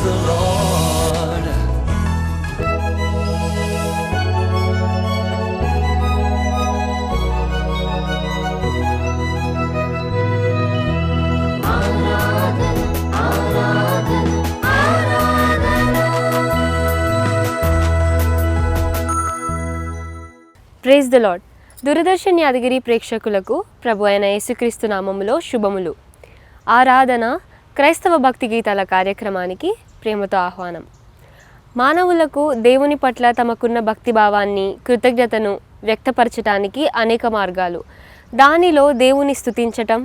the Lord. Praise the lord. Doordarshan Yadagiri ప్రేక్షకులకు ప్రభు అయిన యేసుక్రీస్తు నామములో శుభములు. ఆరాధన క్రైస్తవ భక్తి గీతాల కార్యక్రమానికి ప్రేమతో ఆహ్వానం. మానవులకు దేవుని పట్ల తమకున్న భక్తిభావాన్ని, కృతజ్ఞతను వ్యక్తపరచడానికి అనేక మార్గాలు. దానిలో దేవుని స్తుతించటం,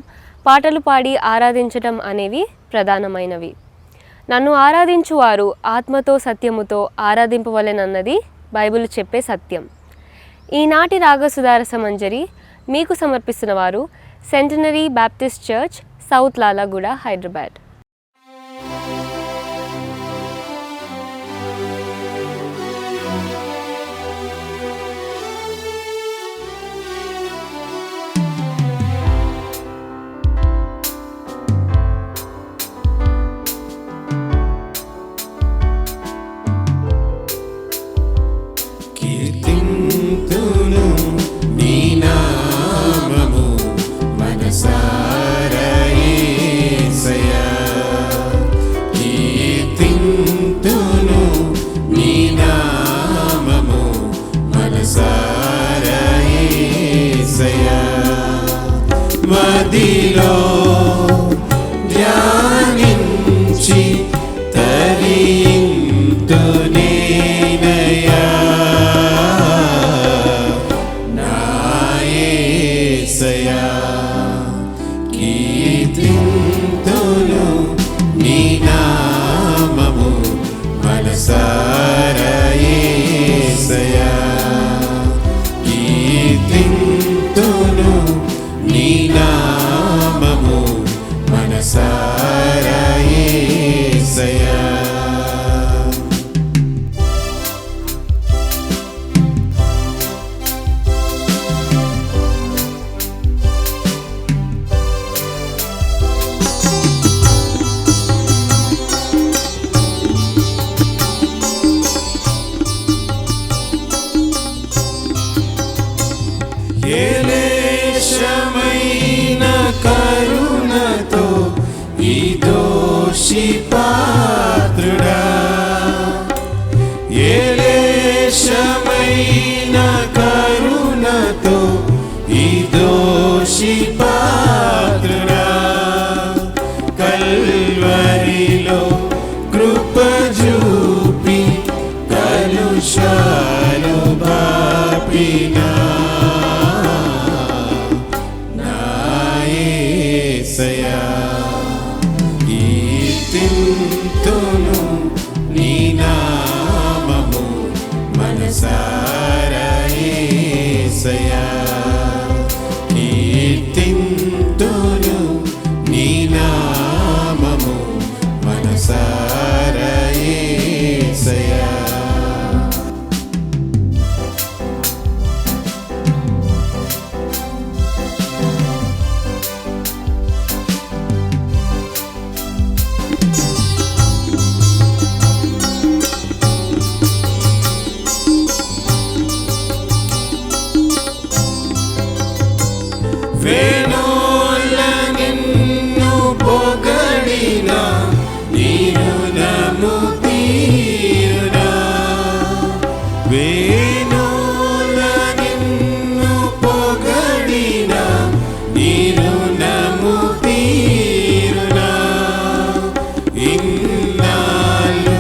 పాటలు పాడి ఆరాధించటం అనేవి ప్రధానమైనవి. నన్ను ఆరాధించువారు ఆత్మతో సత్యముతో ఆరాధింపవలెనన్నది బైబిల్ చెప్పే సత్యం. ఈనాటి రాగసుధారస మంజరి మీకు సమర్పిస్తున్న వారు centenary Baptist church, south Lalaguda, Hyderabad. మదిలో ధ్యానించి తరింతునేనయా నా యేసయ్యా. కీర్తింతును నీ నామము మనసారా యేసయ్యా. కీర్తింతును నీ నామము మనసారా యేసయ్యా. ఏలేశమైన కరుణతో ఈ దోషి పాత్రుడా, ఏలేశమైన కరుణతో ఈ దోషి పాత్రుడా, కల్వరిలో కృప చూపి కలుషాలు బాపినా కీర్తింతును నీ నామము మనసారా యేసయ్యా. కీర్తింతును నీ నామము మనసారా యేసయ్యా. వేణోళ్ళ నిన్ను పొగడిన నీరు నము తీరునా, వేణోళ్ళ నిన్ను పొగడిన నీరు నము తీరునా, ఇన్నాళ్ళు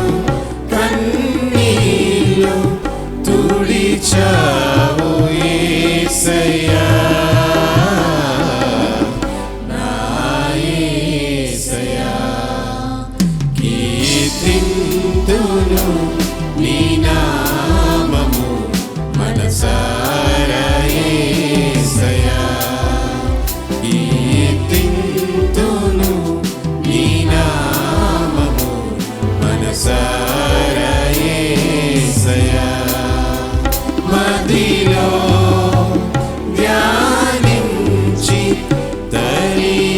కన్నీళ్ళు తుడిచావు యేసయ్యా. కీర్తింతును నీ నామము మనసారా యేసయ్యా. కీర్తింతును నీ నామము మనసారా యేసయ్యా. మదిలో ధ్యానించి తరింతునేనయా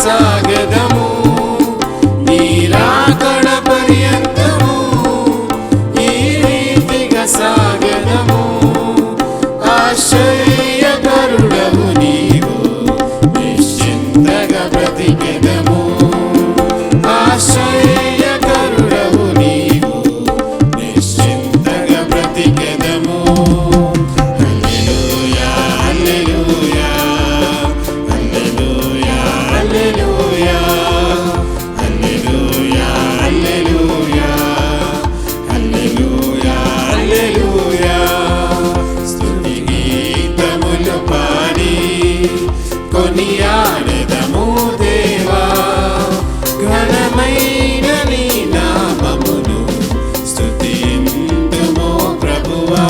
సాగదము నీ రాకడ పర్యంతము ఈ రీతిగా సాగదము ఆశ్చర్యకరుడవు నీవు నిశ్చింతగా బ్రతికెదము ఆశ్చర్యకరుడవు నీవు నిశ్చింతగా బ్రతికెదము హల్లెలూయా హల్లెలూయా హల్లెలూయా హల్లెలూయా హల్లెలూయా హల్లెలూయా హల్లెలూయా హల్లెలూయా స్తుతి గీతములు పాడి కొనియాడెదము దేవా ఘనమైన నీ నామమును స్తుతింతుము ప్రభువా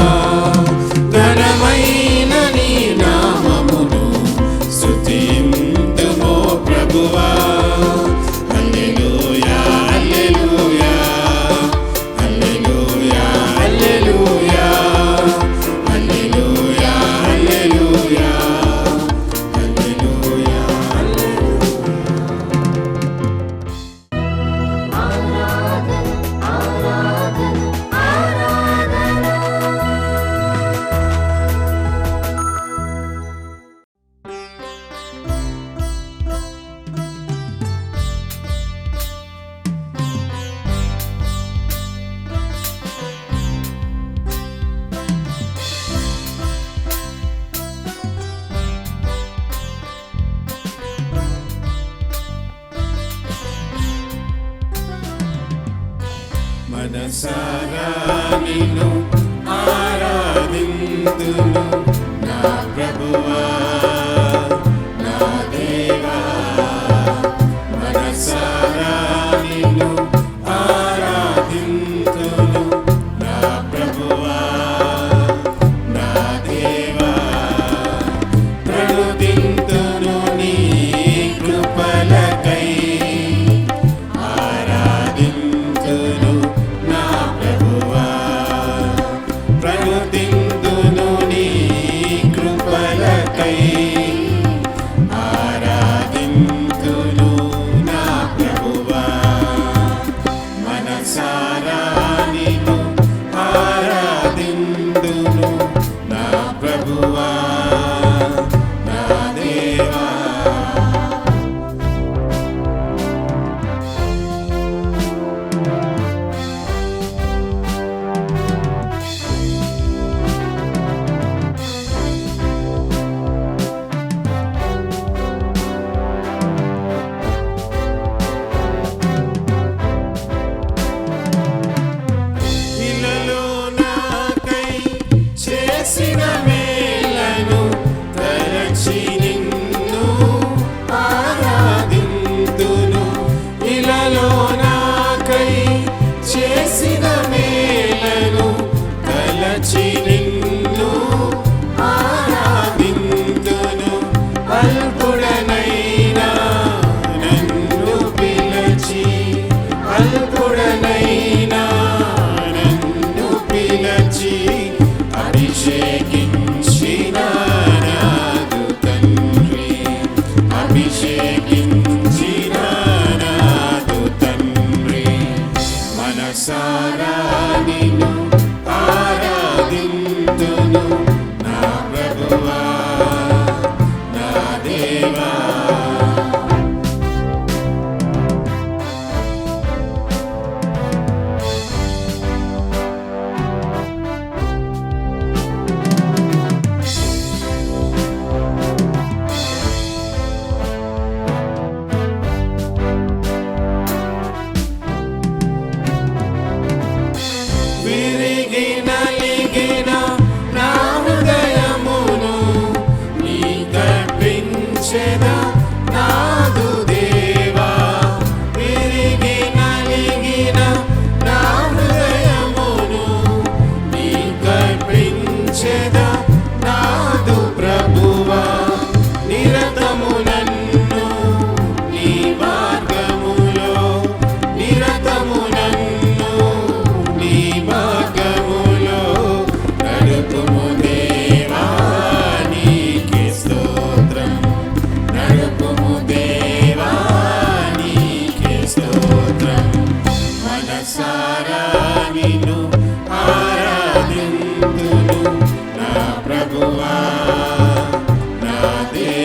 ఘనమైన నీ నామమును స్తుతింతుము ప్రభువా హల్లెలూయా హల్లెలూయా హల్లెలూయా హల్లెలూయా హల్లెలూయా హల్లెలూయా హల్లెలూయా మనసారా నిన్ను ఆరాధింతును నా ప్రభువా నా దేవా మనసారా నిన్ను ఆరాధింతును నా ప్రభువా నా దేవా ప్రణుతింతును నీ కృపలకై ఆరాధింతును నా ప్రభువా ప్రణుతింతును నీ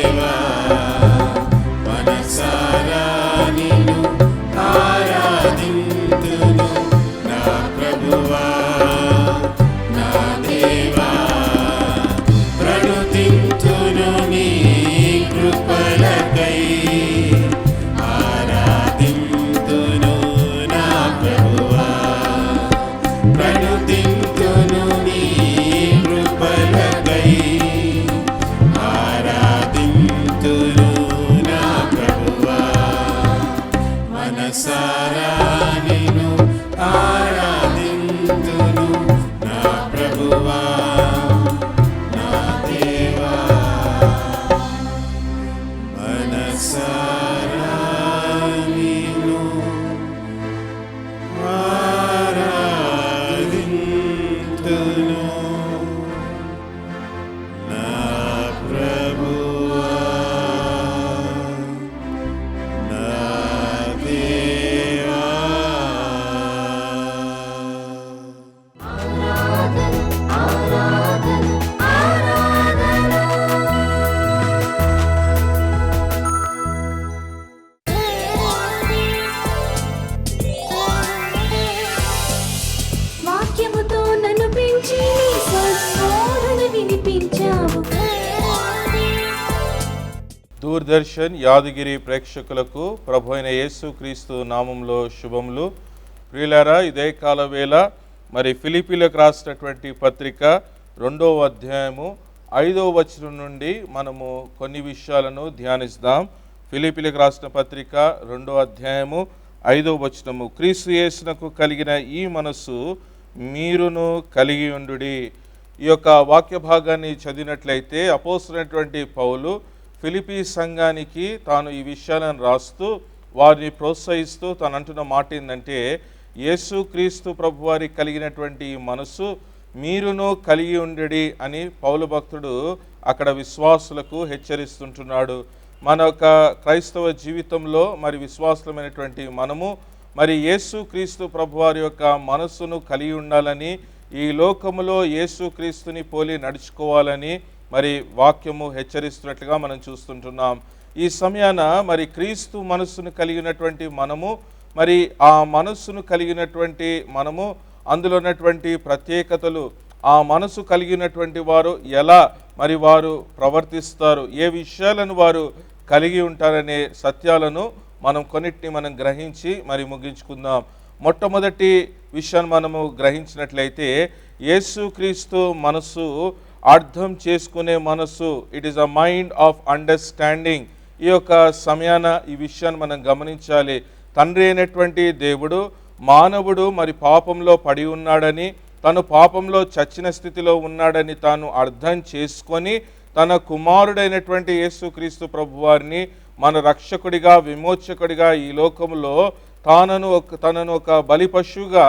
దేవా మనసారా నిన్ను ఆరాధింతును నా ప్రభువా నా దేవా ప్రణుతింతును నీ కృపలకై ఆరాధింతును నా ప్రభువా ప్రణుతింతును నీ కృపలకై ఆరాధింతును నా ప్రభువా మనసారా నిన్ను ఆరాధింతును నా ప్రభువా నా దేవా మనసారా నిన్ను ఆరాధింతును నా ప్రభువా నా దేవా వాక్యముతో నన్ను పెంచి నీ స్వస్మరణ వినిపించావు. దూరదర్శన్ యాదగిరి ప్రేక్షకులకు ప్రభు అయిన యేసుక్రీస్తు నామంలో శుభములు. ప్రియులారా, ఇదే కాల వేళ మరి ఫిలిప్పీలకు రాసినటువంటి పత్రిక 2వ అధ్యాయము 5వ వచనం నుండి మనము కొన్ని విషయాలను ధ్యానిస్తాం. ఫిలిప్పీలకు రాసిన పత్రిక 2వ అధ్యాయము 5వ వచనము, క్రీస్తు యేసునకు కలిగిన ఈ మనస్సు మీరును కలిగి ఉండుడి. ఈ యొక్క వాక్య భాగాన్ని చదివినట్లయితే అపోస్తలుడైనటువంటి పౌలు ఫిలిప్పీ సంఘానికి తాను ఈ విషయాలను రాస్తూ వారిని ప్రోత్సహిస్తూ తాను అంటున్న మాట ఏంటంటే, యేసుక్రీస్తు ప్రభువారికి కలిగినటువంటి ఈ మనస్సు మీరును కలిగి ఉండుడి అని పౌలు భక్తుడు అక్కడ విశ్వాసులకు హెచ్చరిస్తుంటున్నాడు. మన యొక్క క్రైస్తవ జీవితంలో మరి విశ్వాసులమైనటువంటి మనము మరి యేసుక్రీస్తు ప్రభువారి యొక్క మనస్సును కలిగి ఉండాలని, ఈ లోకములో యేసుక్రీస్తుని పోలి నడుచుకోవాలని మరి వాక్యము హెచ్చరిస్తున్నట్లుగా మనం చూస్తుంటున్నాం. ఈ సమయాన మరి క్రీస్తు మనస్సును కలిగినటువంటి మనము, మరి ఆ మనస్సును కలిగినటువంటి మనము, అందులో ఉన్నటువంటి ప్రత్యేకతలు, ఆ మనసు కలిగినటువంటి వారు ఎలా మరి వారు ప్రవర్తిస్తారు, ఏ విషయాలను వారు కలిగి ఉంటారనే సత్యాలను మనం కొన్నిటిని మనం గ్రహించి మరి ముగించుకుందాం. మొట్టమొదటి విషయాన్ని మనము గ్రహించినట్లయితే యేసుక్రీస్తు మనస్సు అర్థం చేసుకునే మనస్సు. It is a mind of understanding. ఈ యొక్క సమయాన ఈ విషయాన్ని మనం గమనించాలి. తండ్రి అయినటువంటి దేవుడు మానవుడు మరి పాపంలో పడి ఉన్నాడని, తను పాపంలో చచ్చిన స్థితిలో ఉన్నాడని తాను అర్థం చేసుకొని తన కుమారుడైనటువంటి యేసుక్రీస్తు ప్రభువారిని మన రక్షకుడిగా విమోచకుడిగా ఈ లోకంలో తనను ఒక బలి పశువుగా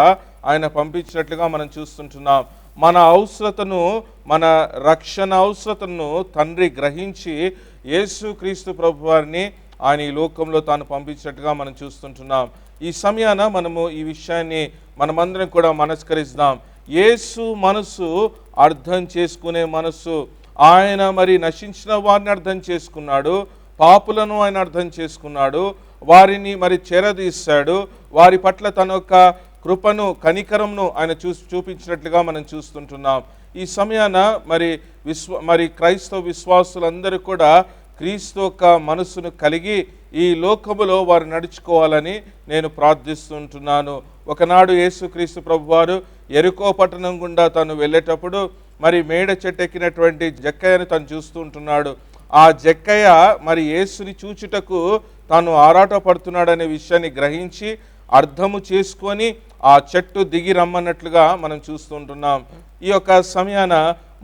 ఆయన పంపించినట్లుగా మనం చూస్తుంటున్నాం. మన అవసరతను, మన రక్షణ అవసరతను తండ్రి గ్రహించి యేసుక్రీస్తు ప్రభువారిని ఆయన ఈ లోకంలో తాను పంపించినట్టుగా మనం చూస్తుంటున్నాం. ఈ సమయాన మనము ఈ విషయాన్ని మనమందరం కూడా మనస్కరిద్దాం. యేసు మనసు అర్థం చేసుకునే మనస్సు. ఆయన మరి నశించిన వారిని అర్థం చేసుకున్నాడు, పాపులను ఆయన అర్థం చేసుకున్నాడు, వారిని మరి చేరదీశాడు, వారి పట్ల తన యొక్క కృపను కనికరంను ఆయన చూపించినట్లుగా మనం చూస్తుంటున్నాం. ఈ సమయాన మరి క్రైస్తవ విశ్వాసులందరూ కూడా క్రీస్తు యొక్క మనస్సును కలిగి ఈ లోకములో వారు నడుచుకోవాలని నేను ప్రార్థిస్తుంటున్నాను. ఒకనాడు యేసుక్రీస్తు ప్రభువారు యెరికో పట్టణం గుండా తను వెళ్ళేటప్పుడు మరి మేడ చెట్టు ఎక్కినటువంటి జక్కయ్యను తను చూస్తూ ఉంటున్నాడు. ఆ జక్కయ్య మరి యేసుని చూచుటకు తాను ఆరాటపడుతున్నాడనే విషయాన్ని గ్రహించి అర్థము చేసుకొని ఆ చెట్టు దిగి రమ్మన్నట్లుగా మనం చూస్తుంటున్నాం. ఈ యొక్క సమయాన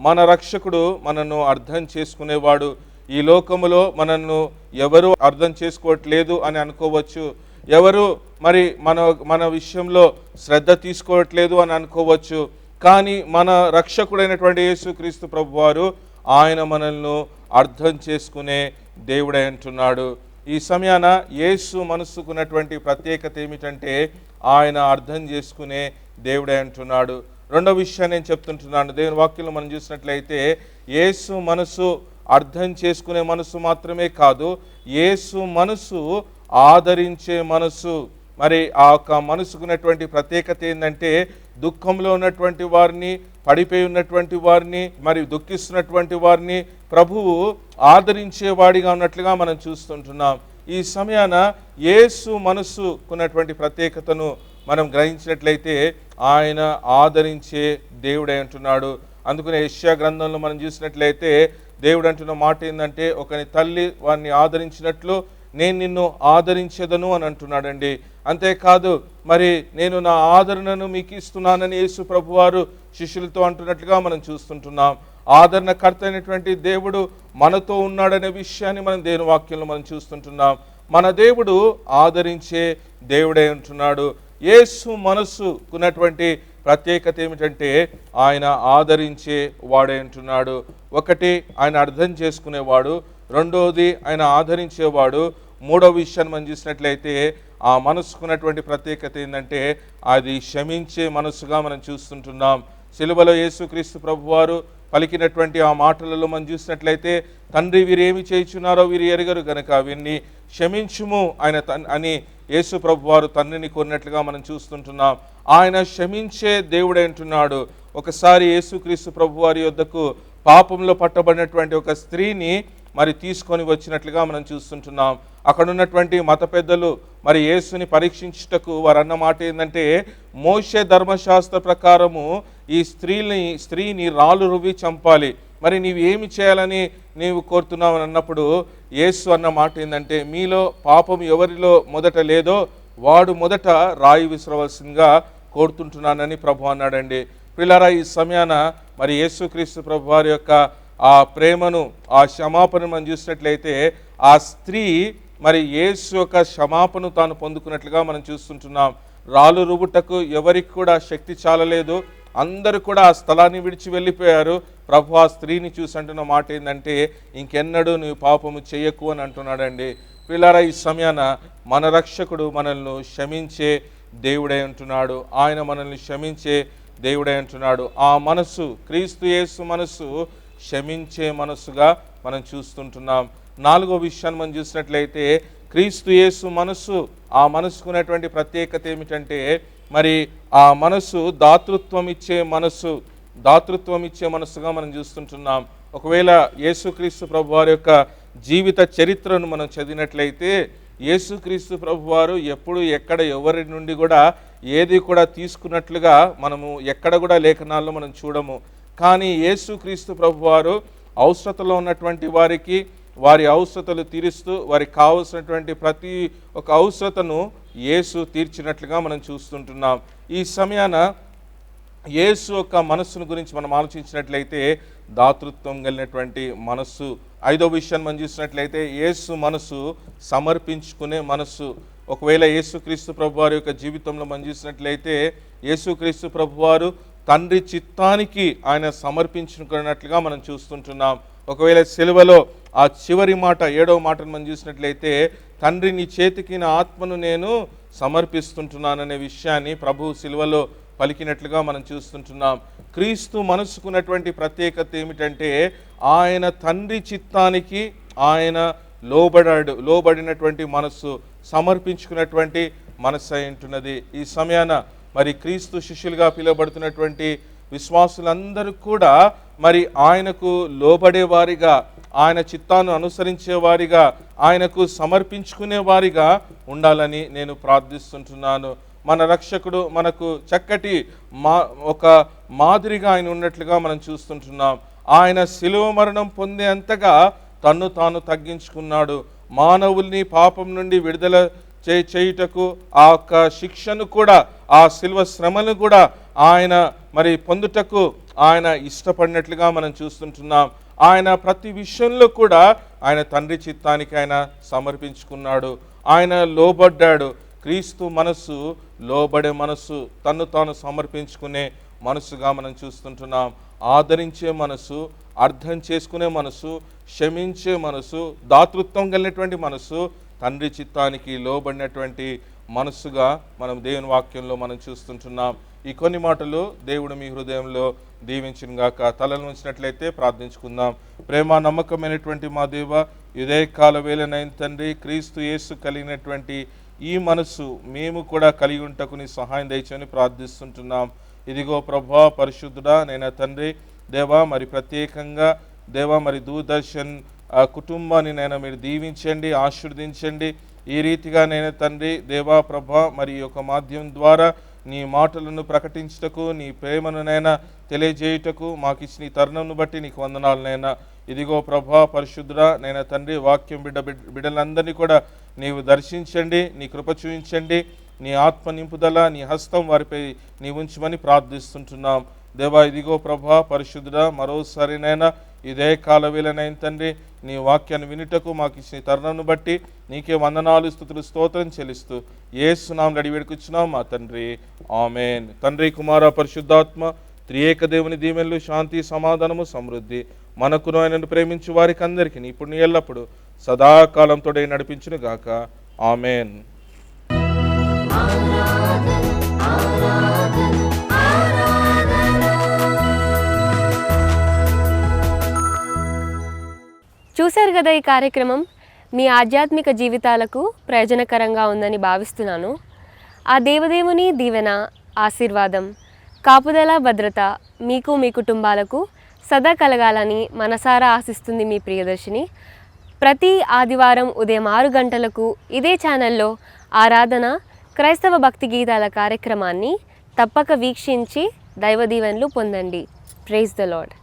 మన రక్షకుడు మనను అర్థం చేసుకునేవాడు. ఈ లోకములో మనను ఎవరు అర్థం చేసుకోవట్లేదు అని అనుకోవచ్చు, ఎవరు మరి మన విషయంలో శ్రద్ధ తీసుకోవట్లేదు అని అనుకోవచ్చు. కానీ మన రక్షకుడైనటువంటి యేసుక్రీస్తు ప్రభువారు ఆయన మనల్ని అర్థం చేసుకునే దేవుడై అంటున్నాడు. ఈ సమయాన యేసు మనసుకున్నటువంటి ప్రత్యేకత ఏమిటంటే ఆయన అర్థం చేసుకునే దేవుడే అంటున్నాడు. రెండో విషయాన్ని నేను చెప్తుంటున్నాను. దేవుని వాక్యంలో మనం చూసినట్లయితే యేసు మనసు అర్థం చేసుకునే మనసు మాత్రమే కాదు, యేసు మనసు ఆదరించే మనసు. మరి ఆ యొక్క మనసుకున్నటువంటి ప్రత్యేకత ఏంటంటే, దుఃఖంలో ఉన్నటువంటి వారిని, పడిపోయి ఉన్నటువంటి వారిని, మరి దుఃఖిస్తున్నటువంటి వారిని ప్రభువు ఆదరించేవాడిగా ఉన్నట్లుగా మనం చూస్తుంటున్నాం. ఈ సమయాన యేసు మనసుకున్నటువంటి ప్రత్యేకతను మనం గ్రహించినట్లయితే ఆయన ఆదరించే దేవుడే అంటున్నాడు. అందుకనే యెషయా గ్రంథంలో మనం చూసినట్లయితే దేవుడు అంటున్న మాట ఏంటంటే, ఒకని తల్లి వారిని ఆదరించినట్లు నేను నిన్ను ఆదరించేదను అని అంటున్నాడండి. అంతేకాదు, మరి నేను నా ఆదరణను మీకు ఇస్తున్నానని యేసు ప్రభువారు శిష్యులతో అంటున్నట్లుగా మనం చూస్తుంటున్నాం. ఆదరణకర్త అయినటువంటి దేవుడు మనతో ఉన్నాడనే విషయాన్ని మనం దేవుని వాక్యంలో మనం చూస్తుంటున్నాం. మన దేవుడు ఆదరించే దేవుడే అంటున్నాడు. యేసు మనసుకున్నటువంటి ప్రత్యేకత ఏమిటంటే, ఆయన ఆదరించే వాడే అంటున్నాడు. ఒకటి, ఆయన అర్థం చేసుకునేవాడు. రెండవది, ఆయన ఆదరించేవాడు. మూడవ విషయాన్ని మనం చూసినట్లయితే ఆ మనసుకున్నటువంటి ప్రత్యేకత ఏంటంటే, అది క్షమించే మనసుగా మనం చూస్తుంటున్నాం. సిలువలో యేసుక్రీస్తు ప్రభువారు పలికినటువంటి ఆ మాటలలో మనం చూసినట్లయితే, తండ్రి వీరేమి చేయుచున్నారో వీరు ఎరుగరు గనుక వీరిని క్షమించుము ఆయన అని యేసు ప్రభువారు తండ్రిని కోరినట్లుగా మనం చూస్తుంటున్నాం. ఆయన క్షమించే దేవుడే అంటున్నాడు. ఒకసారి యేసుక్రీస్తు ప్రభువారి యొద్దకు పాపంలో పట్టబడినటువంటి ఒక స్త్రీని మరి తీసుకొని వచ్చినట్లుగా మనం చూస్తుంటున్నాం. అక్కడ ఉన్నటువంటి మత పెద్దలు మరి యేసుని పరీక్షించుటకు వారు అన్న మాట ఏంటంటే, మోషే ధర్మశాస్త్ర ప్రకారము ఈ స్త్రీని రాళ్ళు రువ్వి చంపాలి, మరి నీవు ఏమి చేయాలని నీవు కోరుతున్నావు అని అన్నప్పుడు యేసు అన్న మాట ఏంటంటే, మీలో పాపం ఎవరిలో మొదట లేదో వాడు మొదట రాయి విసరవలసిందిగా కోరుతుంటున్నానని ప్రభు అన్నాడండి. ప్రియులారా, ఈ సమయాన మరి యేసుక్రీస్తు ప్రభు వారి యొక్క ఆ ప్రేమను, ఆ క్షమాపణను మనం చూసినట్లయితే, ఆ స్త్రీ మరి యేసు యొక్క క్షమాపణను తాను పొందుకున్నట్లుగా మనం చూస్తుంటున్నాం. రాళ్ళు రువ్వుటకు ఎవరికి కూడా శక్తి చాలలేదు, అందరూ కూడా ఆ స్థలాన్ని విడిచి వెళ్ళిపోయారు. ప్రభు ఆ స్త్రీని చూసి అంటున్న మాట ఏంటంటే, ఇంకెన్నడూ నువ్వు పాపము చెయ్యకు అని అంటున్నాడండి. పిల్లారా, ఈ సమయాన మన రక్షకుడు మనల్ని క్షమించే దేవుడే అంటున్నాడు. ఆయన మనల్ని క్షమించే దేవుడే అంటున్నాడు. ఆ మనసు, క్రీస్తు యేసు మనసు క్షమించే మనసుగా మనం చూస్తుంటున్నాం. నాలుగో విషయాన్ని మనం చూసినట్లయితే, క్రీస్తు యేసు మనసు, ఆ మనసుకునేటువంటి ప్రత్యేకత ఏమిటంటే, మరి ఆ మనసు దాతృత్వం ఇచ్చే మనసుగా మనం చూస్తుంటున్నాం. ఒకవేళ యేసుక్రీస్తు ప్రభువారి యొక్క జీవిత చరిత్రను మనం చదివినట్లయితే, యేసుక్రీస్తు ప్రభువారు ఎప్పుడు ఎక్కడ ఎవరి నుండి కూడా ఏది కూడా తీసుకున్నట్లుగా మనము ఎక్కడ కూడా లేఖనాల్లో మనం చూడము. కానీ యేసుక్రీస్తు ప్రభువారు అవసరతలో ఉన్నటువంటి వారికి వారి అవసరతలు తీరుస్తూ, వారికి కావలసినటువంటి ప్రతి ఒక్క అవసరతను యేసు తీర్చినట్లుగా మనం చూస్తుంటున్నాం. ఈ సమయాన యేసు యొక్క మనస్సును గురించి మనం ఆలోచించినట్లయితే, దాతృత్వం కలిగినటువంటి మనస్సు. ఐదో విషయాన్ని మనం చూసినట్లయితే, యేసు మనసు సమర్పించుకునే మనస్సు. ఒకవేళ యేసుక్రీస్తు ప్రభువారి యొక్క జీవితంలో మనం చూసినట్లయితే, యేసుక్రీస్తు ప్రభువారు తండ్రి చిత్తానికి ఆయన సమర్పించుకున్నట్లుగా మనం చూస్తుంటున్నాం. ఒకవేళ సిలువలో ఆ చివరి మాట, 7వ మాటను మనం చూసినట్లయితే, తండ్రి నీ చేతికి నా ఆత్మను నేను సమర్పిస్తుంటున్నాననే విషయాన్ని ప్రభు సిలువలో పలికినట్లుగా మనం చూస్తుంటున్నాం. క్రీస్తు మనసుకున్నటువంటి ప్రత్యేకత ఏమిటంటే, ఆయన తండ్రి చిత్తానికి ఆయన లోబడినటువంటి మనస్సు, సమర్పించుకున్నటువంటి మనస్సు అయి ఉంటున్నది. ఈ సమయాన మరి క్రీస్తు శిష్యులుగా పిలువబడుతున్నటువంటి విశ్వాసులందరూ కూడా మరి ఆయనకు లోబడే వారిగా, ఆయన చిత్తాన్ని అనుసరించే వారిగా, ఆయనకు సమర్పించుకునే వారిగా ఉండాలని నేను ప్రార్థిస్తుంటున్నాను. మన రక్షకుడు మనకు చక్కటి ఒక మాదిరిగా ఆయన ఉన్నట్లుగా మనం చూస్తుంటున్నాం. ఆయన శిలువ మరణం పొందేంతగా తన్ను తాను తగ్గించుకున్నాడు. మానవుల్ని పాపం నుండి విడుదల చేయుటకు ఆ యొక్క శిక్షను కూడా, ఆ శిలువ శ్రమను కూడా ఆయన మరి పొందుటకు ఆయన ఇష్టపడినట్లుగా మనం చూస్తుంటున్నాం. ఆయన ప్రతి విషయంలో కూడా ఆయన తండ్రి చిత్తానికి ఆయన సమర్పించుకున్నాడు. ఆయన లోబడ్డాడు. క్రీస్తు మనసు లోబడే మనసు, తన్ను తాను సమర్పించుకునే మనసుగా మనం చూస్తుంటున్నాం. ఆదరించే మనసు, అర్థం చేసుకునే మనసు, క్షమించే మనసు, దాతృత్వం కలిగినటువంటి మనసు, తండ్రి చిత్తానికి లోబడినటువంటి మనసుగా మనం దేవుని వాక్యంలో మనం చూస్తుంటున్నాం. ఈ కొన్ని మాటలు దేవుడు మీ హృదయంలో దీవించును గాక. తలలు ఉంచినట్లయితే ప్రార్థించుకుందాం. ప్రేమ నమ్మకమైనటువంటి మా దేవ, ఇదే కాల వేళనైన తండ్రి, క్రీస్తు యేసు కలిగినటువంటి ఈ మనసు మేము కూడా కలిగి ఉంటకు నీ సహాయం దయచని ప్రార్థిస్తుంటున్నాం. ఇదిగో ప్రభా పరిశుద్ధుడా నైనా తండ్రి దేవా, మరి ప్రత్యేకంగా దేవా మరి దూరదర్శన్ కుటుంబాన్ని నైనా మీరు దీవించండి, ఆశీర్వదించండి. ఈ రీతిగా నేను తండ్రి దేవా ప్రభా మరి యొక్క మాధ్యమం ద్వారా నీ మాటలను ప్రకటించుటకు, నీ ప్రేమనునైనా తెలియజేయుటకు మాకు ఇచ్చిన ఈ తరుణంను బట్టి నీకు వందనాలనైనా. ఇదిగో ప్రభా పరిశుద్ధుడా నైనా తండ్రి, వాక్యం బిడ్డలందరినీ కూడా నీవు దర్శించండి, నీ కృప చూపించండి, నీ ఆత్మ నింపుదల, నీ హస్తం వారిపై నీ ఉంచమని ప్రార్థిస్తుంటున్నాం దేవా. ఇదిగో ప్రభా పరిశుద్ధుడా మరోసారినైనా ఇదే కాల వేళనైన తండ్రి నీ వాక్యాన్ని వినుటకు మాకు ఇచ్చిన తరుణంను బట్టి నీకే వందనాలు, స్తుతులు, స్తోత్రం చెల్లిస్తూ యేసు నామములో అడిగి వేడుకొచ్చున్నాం మా తండ్రి, ఆమేన్. తండ్రి కుమార పరిశుద్ధాత్మ త్రియేక దేవుని దీవెనలు, శాంతి, సమాధానము, సమృద్ధి మనకును ఆయనను ప్రేమించు వారికి అందరికీ ఇప్పుడు ఎల్లప్పుడు సదాకాలంతో నడిపించును గాక. ఆమేన్. చూశారు కదా, ఈ కార్యక్రమం మీ ఆధ్యాత్మిక జీవితాలకు ప్రయోజనకరంగా ఉందని భావిస్తున్నాను. ఆ దేవదేవుని దీవెన, ఆశీర్వాదం, కాపుదల, భద్రత మీకు మీ కుటుంబాలకు సదా కలగాలని మనసారా ఆశిస్తుంది మీ ప్రియదర్శిని. ప్రతి ఆదివారం ఉదయం 6 గంటలకు ఇదే ఛానల్లో ఆరాధన క్రైస్తవ భక్తి గీతాల కార్యక్రమాన్ని తప్పక వీక్షించి దైవ దీవెనలు పొందండి. Praise the lord.